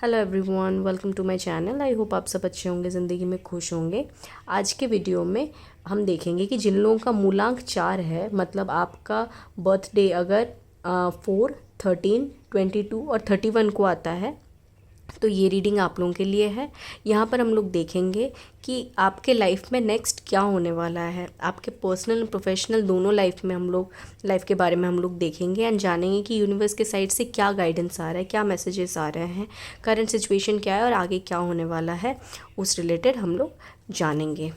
Hello everyone, welcome to my channel. I hope आप सब अच्छे होंगे, ज़िंदगी में खुश होंगे। आज के वीडियो में हम देखेंगे कि जिन लोगों का मूलांक 4 है, मतलब आपका बर्थडे अगर 4, 13, 22 और 31 को आता है, तो ये रीडिंग आप लोगों के लिए है। यहाँ पर हम लोग देखेंगे कि आपके लाइफ में नेक्स्ट क्या होने वाला है। आपके पर्सनल और प्रोफेशनल दोनों लाइफ के बारे में हम लोग देखेंगे एंड जानेंगे कि यूनिवर्स के साइड से क्या गाइडेंस आ रहा है, क्या मैसेजेस आ रहे हैं, करंट सिचुएशन क्या है और आगे क्या होने वाला है, उस रिलेटेड हम लोग जानेंगे।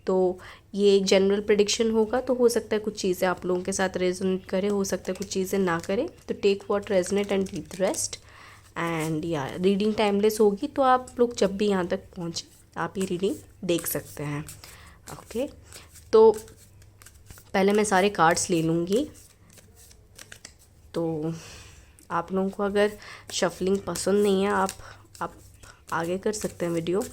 तो ये एक जनरल प्रेडिक्शन होगा, तो हो सकता है कुछ चीज़ें आप लोगों के साथ रेजोनेट करे, हो सकता है कुछ चीज़ें ना करे। तो take what resonate and leave the rest. And या रीडिंग टाइमलेस होगी, तो आप लोग जब भी यहाँ तक पहुँचे आप ये रीडिंग देख सकते हैं। ओके, तो पहले मैं सारे कार्ड्स ले लूँगी। तो आप लोगों को अगर शफलिंग पसंद नहीं है, आप आगे कर सकते हैं video.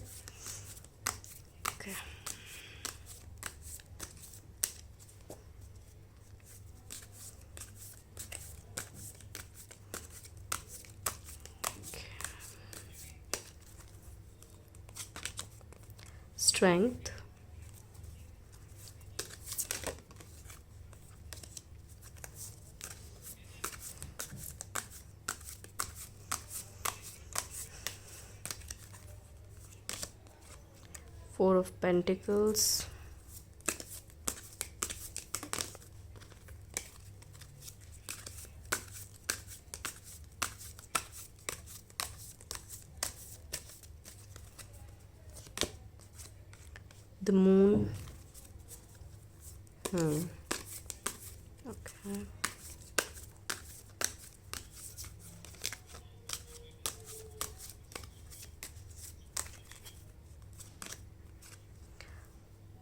Strength, Four of Pentacles, the Moon. Okay.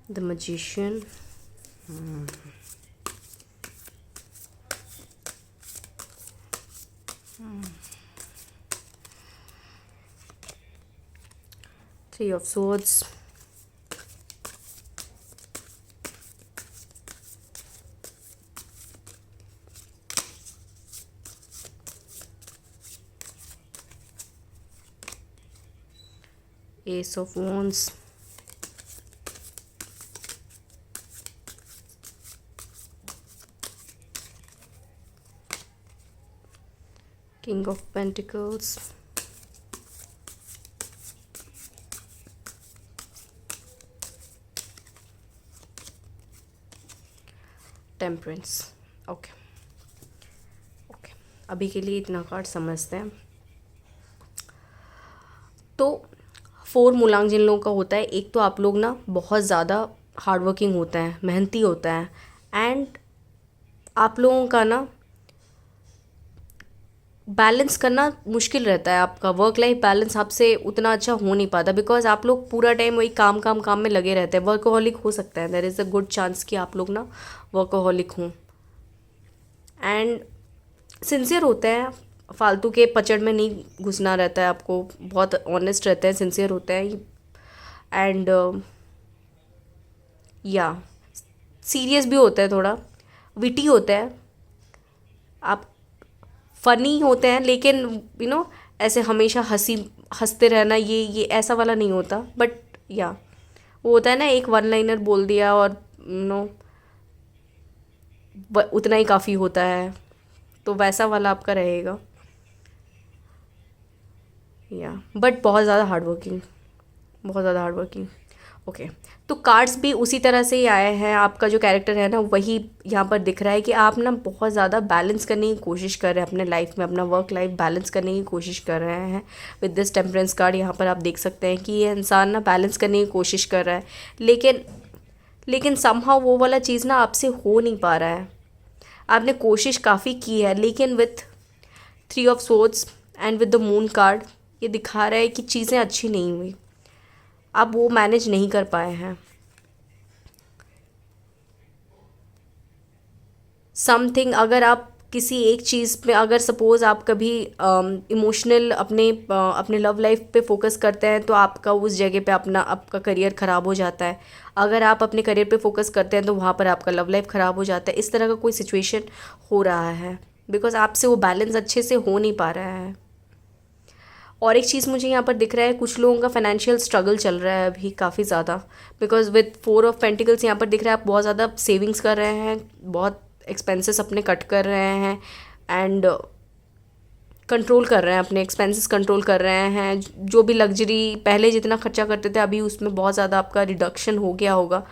The Magician. Three of Swords. Ace of Wands. King of Pentacles. Temperance. Okay, अभी के लिए इतना कार्ड समझते हैं। तो 4 मूलांक जिन लोगों का होता है, एक तो आप लोग ना बहुत ज़्यादा हार्ड वर्किंग होता है, मेहनती होता है, एंड आप लोगों का ना बैलेंस करना मुश्किल रहता है। आपका वर्क लाइफ बैलेंस आपसे उतना अच्छा हो नहीं पाता, बिकॉज आप लोग पूरा टाइम वही काम में लगे रहते हैं। वर्कोहॉलिक हो सकता है, there is a good chance कि आप लोग ना वर्कोहॉलिक हों। एंड सिंसियर होते हैं, फालतू के पचड़ में नहीं घुसना रहता है आपको, बहुत ऑनेस्ट रहते हैं, सिंसियर होते हैं, एंड या सीरियस भी होता है, थोड़ा विटी होता है। आप फ़नी होते हैं, लेकिन ऐसे हमेशा हंसते रहना, ये ऐसा वाला नहीं होता। बट या वो होता है ना, एक वन लाइनर बोल दिया और उतना ही काफ़ी होता है, तो वैसा वाला आपका रहेगा। या बट बहुत ज़्यादा हार्ड वर्किंग। ओके, तो कार्ड्स भी उसी तरह से ही आए हैं। आपका जो कैरेक्टर है ना, वही यहाँ पर दिख रहा है कि आप ना बहुत ज़्यादा बैलेंस करने की कोशिश कर रहे हैं अपने लाइफ में, अपना वर्क लाइफ बैलेंस करने की कोशिश कर रहे हैं। विद दिस टेम्परेंस कार्ड यहाँ पर आप देख सकते हैं कि ये इंसान ना बैलेंस करने की कोशिश कर रहा है, लेकिन समहाउ वो वाला चीज़ ना आपसे हो नहीं पा रहा है। आपने कोशिश काफ़ी की है, लेकिन with 3 of swords and with the moon card ये दिखा रहा है कि चीज़ें अच्छी नहीं हुई, आप वो मैनेज नहीं कर पाए हैं। समथिंग, अगर आप किसी एक चीज़ पे, अगर सपोज़ आप कभी इमोशनल अपने लव लाइफ पे फोकस करते हैं, तो आपका उस जगह पे आपका करियर ख़राब हो जाता है। अगर आप अपने करियर पे फोकस करते हैं, तो वहाँ पर आपका लव लाइफ ख़राब हो जाता है। इस तरह का कोई सिचुएशन हो रहा है, बिकॉज आपसे वो बैलेंस अच्छे से हो नहीं पा रहा है। और एक चीज़ मुझे यहाँ पर दिख रहा है, कुछ लोगों का फाइनेंशियल स्ट्रगल चल रहा है अभी काफ़ी ज़्यादा, बिकॉज विद 4 ऑफ पेंटिकल्स यहाँ पर दिख रहा है आप बहुत ज़्यादा सेविंग्स कर रहे हैं, बहुत एक्सपेंसेस अपने कट कर रहे हैं एंड कंट्रोल कर रहे हैं, अपने एक्सपेंसेस कंट्रोल कर रहे हैं। जो भी लग्जरी पहले जितना खर्चा करते थे अभी उसमें बहुत ज़्यादा आपका रिडक्शन हो गया होगा,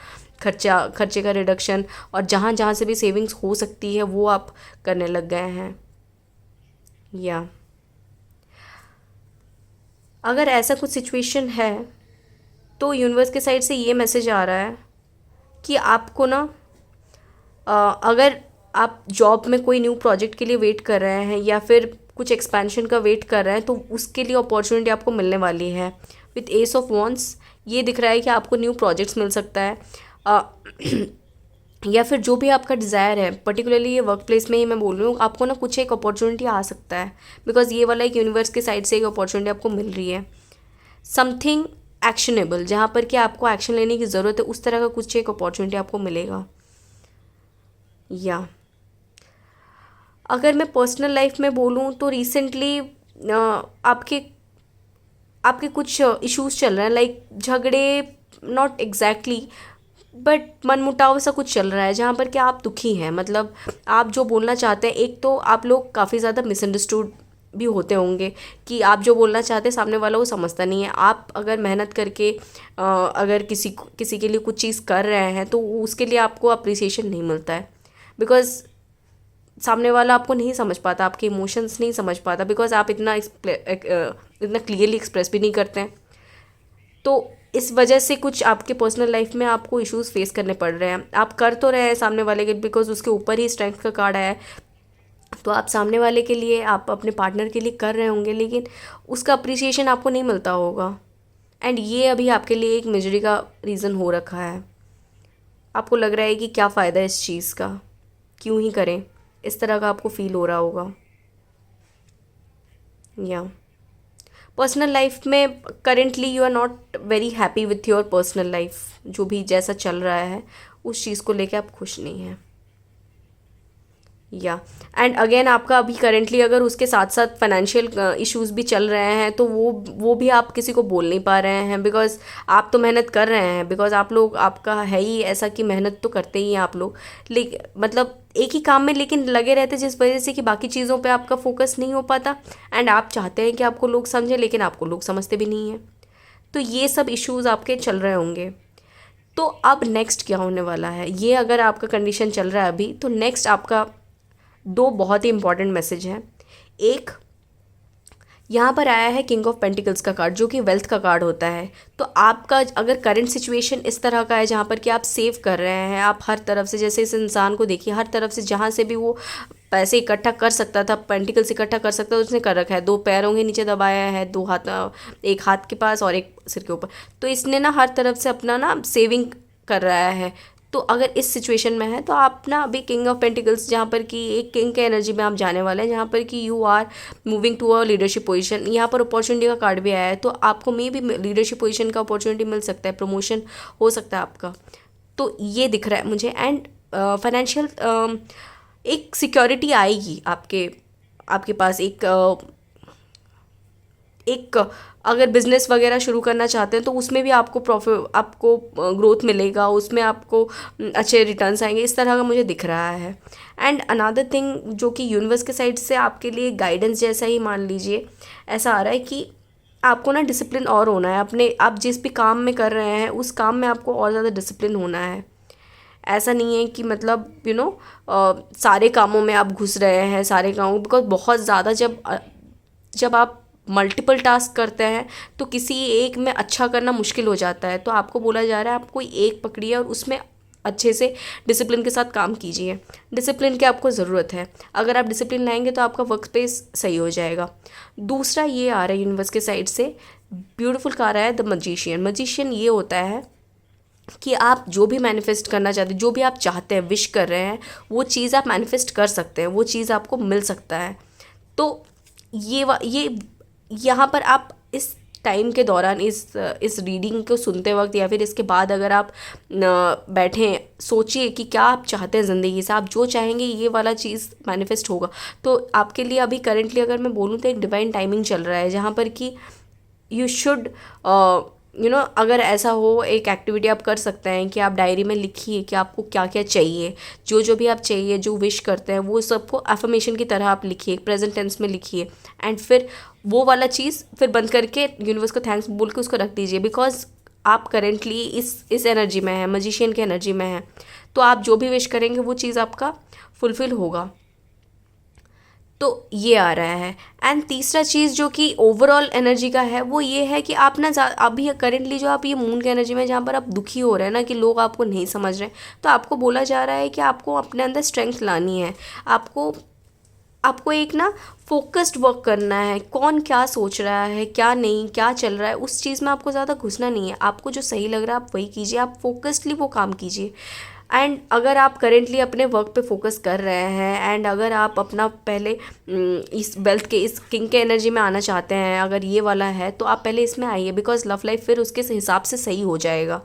खर्चे का रिडक्शन, और जहाँ जहाँ से भी सेविंग्स हो सकती है वो आप करने लग गए हैं। या अगर ऐसा कुछ सिचुएशन है तो यूनिवर्स के साइड से ये मैसेज आ रहा है कि आपको ना अगर आप जॉब में कोई न्यू प्रोजेक्ट के लिए वेट कर रहे हैं या फिर कुछ एक्सपेंशन का वेट कर रहे हैं तो उसके लिए अपॉर्चुनिटी आपको मिलने वाली है। विथ एस ऑफ वॉन्ड्स ये दिख रहा है कि आपको न्यू प्रोजेक्ट्स मिल सकता है, या फिर जो भी आपका डिज़ायर है, पर्टिकुलरली ये वर्क प्लेस में ही मैं बोल रही हूँ, आपको ना कुछ एक अपॉर्चुनिटी आ सकता है, बिकॉज ये वाला एक यूनिवर्स के साइड से एक अपॉर्चुनिटी आपको मिल रही है। समथिंग एक्शनेबल, जहाँ पर कि आपको एक्शन लेने की ज़रूरत है, उस तरह का कुछ एक अपॉर्चुनिटी आपको मिलेगा। या अगर मैं पर्सनल लाइफ में बोलूँ तो रिसेंटली आपके आपके कुछ इश्यूज चल रहे हैं, लाइक झगड़े, नॉट एग्जैक्टली बट मनमुटाव सा कुछ चल रहा है, जहाँ पर कि आप दुखी हैं। मतलब आप जो बोलना चाहते हैं, एक तो आप लोग काफ़ी ज़्यादा मिसअंडरस्टूड भी होते होंगे कि आप जो बोलना चाहते हैं सामने वाला वो समझता नहीं है। आप अगर मेहनत करके अगर किसी के लिए कुछ चीज़ कर रहे हैं तो उसके लिए आपको अप्रिसिएशन नहीं मिलता है, बिकॉज सामने वाला आपको नहीं समझ पाता, आपके इमोशंस नहीं समझ पाता, बिकॉज आप इतना क्लियरली एक्सप्रेस भी नहीं करते हैं। तो इस वजह से कुछ आपके पर्सनल लाइफ में आपको इश्यूज फेस करने पड़ रहे हैं। आप कर तो रहे हैं सामने वाले के, बिकॉज उसके ऊपर ही स्ट्रेंथ का कार्ड आया है, तो आप सामने वाले के लिए, आप अपने पार्टनर के लिए कर रहे होंगे, लेकिन उसका अप्रिसिएशन आपको नहीं मिलता होगा। एंड ये अभी आपके लिए एक मिजरी का रीज़न हो रखा है। आपको लग रहा है कि क्या फ़ायदा है इस चीज़ का, क्यों ही करें, इस तरह का आपको फील हो रहा होगा। या पर्सनल लाइफ में currently you are not very happy with your personal life, जो भी जैसा चल रहा है उस चीज़ को लेके आप खुश नहीं हैं। या एंड अगेन आपका अभी करेंटली अगर उसके साथ साथ फाइनेंशियल इश्यूज भी चल रहे हैं तो वो भी आप किसी को बोल नहीं पा रहे हैं, बिकॉज आप तो मेहनत कर रहे हैं, बिकॉज आप लोग, आपका है ही ऐसा कि मेहनत तो करते ही हैं आप लोग, लेकिन मतलब एक ही काम में लेकिन लगे रहते, जिस वजह से कि बाकी चीज़ों पे आपका फोकस नहीं हो पाता। एंड आप चाहते हैं कि आपको लोग समझें, लेकिन आपको लोग समझते भी नहीं हैं। तो ये सब इश्यूज़ आपके चल रहे होंगे। तो अब नेक्स्ट क्या होने वाला है, ये अगर आपका कंडीशन चल रहा है अभी, तो नेक्स्ट आपका दो बहुत ही इंपॉर्टेंट मैसेज हैं। एक यहाँ पर आया है किंग ऑफ पेंटिकल्स का कार्ड, जो कि वेल्थ का कार्ड होता है। तो आपका अगर करंट सिचुएशन इस तरह का है जहाँ पर कि आप सेव कर रहे हैं, आप हर तरफ से, जैसे इस इंसान को देखिए, हर तरफ से जहाँ से भी वो पैसे इकट्ठा कर सकता था, पेंटिकल्स इकट्ठा कर सकता था, उसने कर रखा है। 2 पैरों के नीचे दबाया है, 2 हाथ, एक हाथ के पास और एक सिर के ऊपर। तो इसने ना हर तरफ से अपना ना सेविंग कर रहा है। तो अगर इस सिचुएशन में है तो आप ना अभी किंग ऑफ पेंटिकल्स, जहाँ पर कि एक किंग के एनर्जी में आप जाने वाले हैं, जहाँ पर कि you are moving to a leadership position. यहाँ पर अपॉर्चुनिटी का कार्ड भी आया है, तो आपको मे भी लीडरशिप पोजीशन का अपॉर्चुनिटी मिल सकता है, प्रमोशन हो सकता है आपका। तो ये दिख रहा है मुझे। एंड फाइनेंशियल एक सिक्योरिटी आएगी आपके पास। एक अगर बिज़नेस वगैरह शुरू करना चाहते हैं तो उसमें भी आपको ग्रोथ मिलेगा, उसमें आपको अच्छे रिटर्न्स आएंगे, इस तरह का मुझे दिख रहा है। एंड अनदर थिंग जो कि यूनिवर्स के साइड से आपके लिए गाइडेंस जैसा ही मान लीजिए, ऐसा आ रहा है कि आपको ना डिसिप्लिन और होना है अपने, आप जिस भी काम में कर रहे हैं उस काम में आपको और ज़्यादा डिसिप्लिन होना है। ऐसा नहीं है कि मतलब सारे कामों में आप घुस रहे हैं, सारे कामों, बिकॉज बहुत ज़्यादा जब आप मल्टीपल टास्क करते हैं तो किसी एक में अच्छा करना मुश्किल हो जाता है। तो आपको बोला जा रहा है आप कोई एक पकड़िए और उसमें अच्छे से डिसिप्लिन के साथ काम कीजिए। डिसिप्लिन की आपको ज़रूरत है, अगर आप डिसिप्लिन लाएंगे तो आपका वर्क स्पेस सही हो जाएगा। दूसरा ये आ रहा है यूनिवर्स के साइड से, ब्यूटीफुल कार्ड है द मजिशियन। मजिशियन ये होता है कि आप जो भी मैनिफेस्ट करना चाहते हैं, जो भी आप चाहते हैं, विश कर रहे हैं, वो चीज़ आप मैनिफेस्ट कर सकते हैं, वो चीज़ आपको मिल सकता है। तो ये यहाँ पर आप इस टाइम के दौरान इस रीडिंग को सुनते वक्त या फिर इसके बाद अगर आप बैठें, सोचिए कि क्या आप चाहते हैं ज़िंदगी से, आप जो चाहेंगे ये वाला चीज़ मैनिफेस्ट होगा। तो आपके लिए अभी करेंटली अगर मैं बोलूँ तो एक डिवाइन टाइमिंग चल रहा है जहाँ पर कि यू शुड अगर ऐसा हो, एक एक्टिविटी आप कर सकते हैं कि आप डायरी में लिखिए कि आपको क्या क्या चाहिए, जो भी आप चाहिए, जो विश करते हैं वो सबको अफर्मेशन की तरह आप लिखिए, प्रेजेंट टेंस में लिखिए, एंड फिर वो वाला चीज़ फिर बंद करके यूनिवर्स को थैंक्स बोल के उसको रख दीजिए। बिकॉज आप करेंटली इस एनर्जी में है, मजिशियन की एनर्जी में है, तो आप जो भी विश करेंगे वो चीज़ आपका फुलफ़िल होगा। तो ये आ रहा है। एंड तीसरा चीज़ जो कि ओवरऑल एनर्जी का है वो ये है कि आप ना अभी करेंटली जो आप ये मून की एनर्जी में जहाँ पर आप दुखी हो रहे हैं ना कि लोग आपको नहीं समझ रहे हैं, तो आपको बोला जा रहा है कि आपको अपने अंदर स्ट्रेंथ लानी है। आपको एक ना फोकस्ड वर्क करना है, कौन क्या सोच रहा है, क्या नहीं, क्या चल रहा है, उस चीज़ में आपको ज़्यादा घुसना नहीं है। आपको जो सही लग रहा है आप वही कीजिए, आप फोकस्डली वो काम कीजिए। एंड अगर आप करेंटली अपने वर्क पे फोकस कर रहे हैं एंड अगर आप अपना पहले इस वेल्थ के, इस किंग के एनर्जी में आना चाहते हैं, अगर ये वाला है तो आप पहले इसमें आइए, बिकॉज लव लाइफ फिर उसके हिसाब से सही हो जाएगा।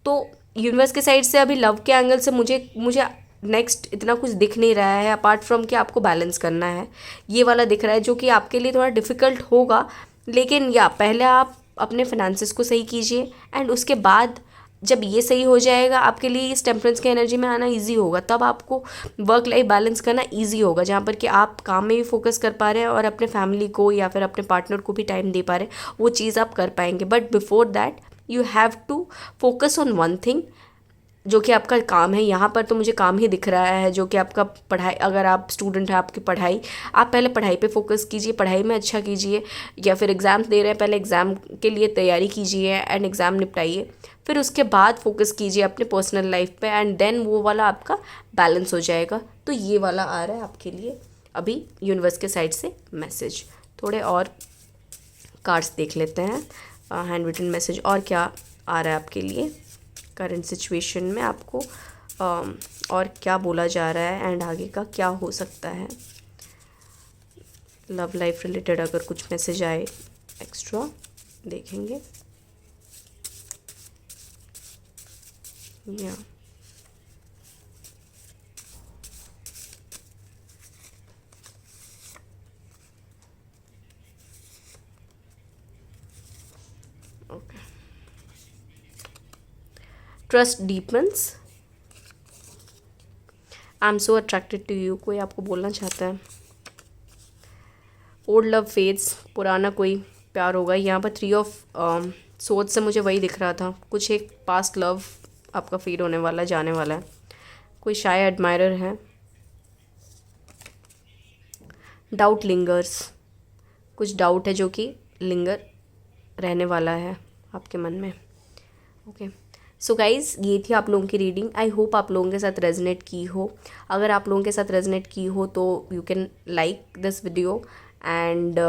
तो यूनिवर्स के साइड से अभी लव के एंगल से मुझे नेक्स्ट इतना कुछ दिख नहीं रहा है अपार्ट फ्रॉम कि आपको बैलेंस करना है, ये वाला दिख रहा है जो कि आपके लिए थोड़ा डिफ़िकल्ट होगा। लेकिन या पहले आप अपने फिनेंसेस को सही कीजिए एंड उसके बाद जब ये सही हो जाएगा आपके लिए इस टेम्परेंस की एनर्जी में आना इजी होगा, तब आपको वर्क लाइफ बैलेंस करना इजी होगा, जहाँ पर कि आप काम में भी फोकस कर पा रहे हैं और अपने फैमिली को या फिर अपने पार्टनर को भी टाइम दे पा रहे हैं, वो चीज़ आप कर पाएंगे। But before that you have to focus on one thing जो कि आपका काम है। यहाँ पर तो मुझे काम ही दिख रहा है जो कि आपका पढ़ाई, अगर आप स्टूडेंट हैं आपकी पढ़ाई, आप पहले पढ़ाई पे फोकस कीजिए, पढ़ाई में अच्छा कीजिए, या फिर एग्ज़ाम दे रहे हैं पहले एग्ज़ाम के लिए तैयारी कीजिए एंड एग्ज़ाम निपटाइए, फिर उसके बाद फोकस कीजिए अपने पर्सनल लाइफ पे एंड देन वो वाला आपका बैलेंस हो जाएगा। तो ये वाला आ रहा है आपके लिए अभी यूनिवर्स के साइड से मैसेज। थोड़े और कार्ड्स देख लेते हैं, हैंड रिटन मैसेज और क्या आ रहा है आपके लिए करंट सिचुएशन में, आपको और क्या बोला जा रहा है एंड आगे का क्या हो सकता है। लव लाइफ रिलेटेड अगर कुछ मैसेज आए एक्स्ट्रा देखेंगे। या okay, trust deepens, I am so attracted to you, कोई आपको बोलना चाहता है। ओल्ड लव फेड्स, पुराना कोई प्यार होगा। यहाँ पर 3 ऑफ सोच से मुझे वही दिख रहा था, कुछ एक पास्ट लव आपका फेड होने वाला है, जाने वाला है। कोई शाय एडमायरर है। डाउट लिंगर्स, कुछ डाउट है जो कि लिंगर रहने वाला है आपके मन में। ओके सो गाइज़, ये थी आप लोगों की रीडिंग। आई होप आप लोगों के साथ रेजनेट की हो। अगर आप लोगों के साथ रेजनेट की हो तो you can like this video and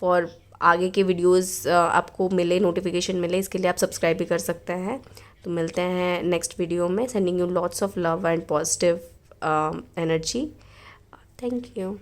for आगे के वीडियोस आपको मिले, नोटिफिकेशन मिले, इसके लिए आप सब्सक्राइब भी कर सकते हैं। तो मिलते हैं नेक्स्ट वीडियो में। Sending you lots of love and positive energy. Thank you.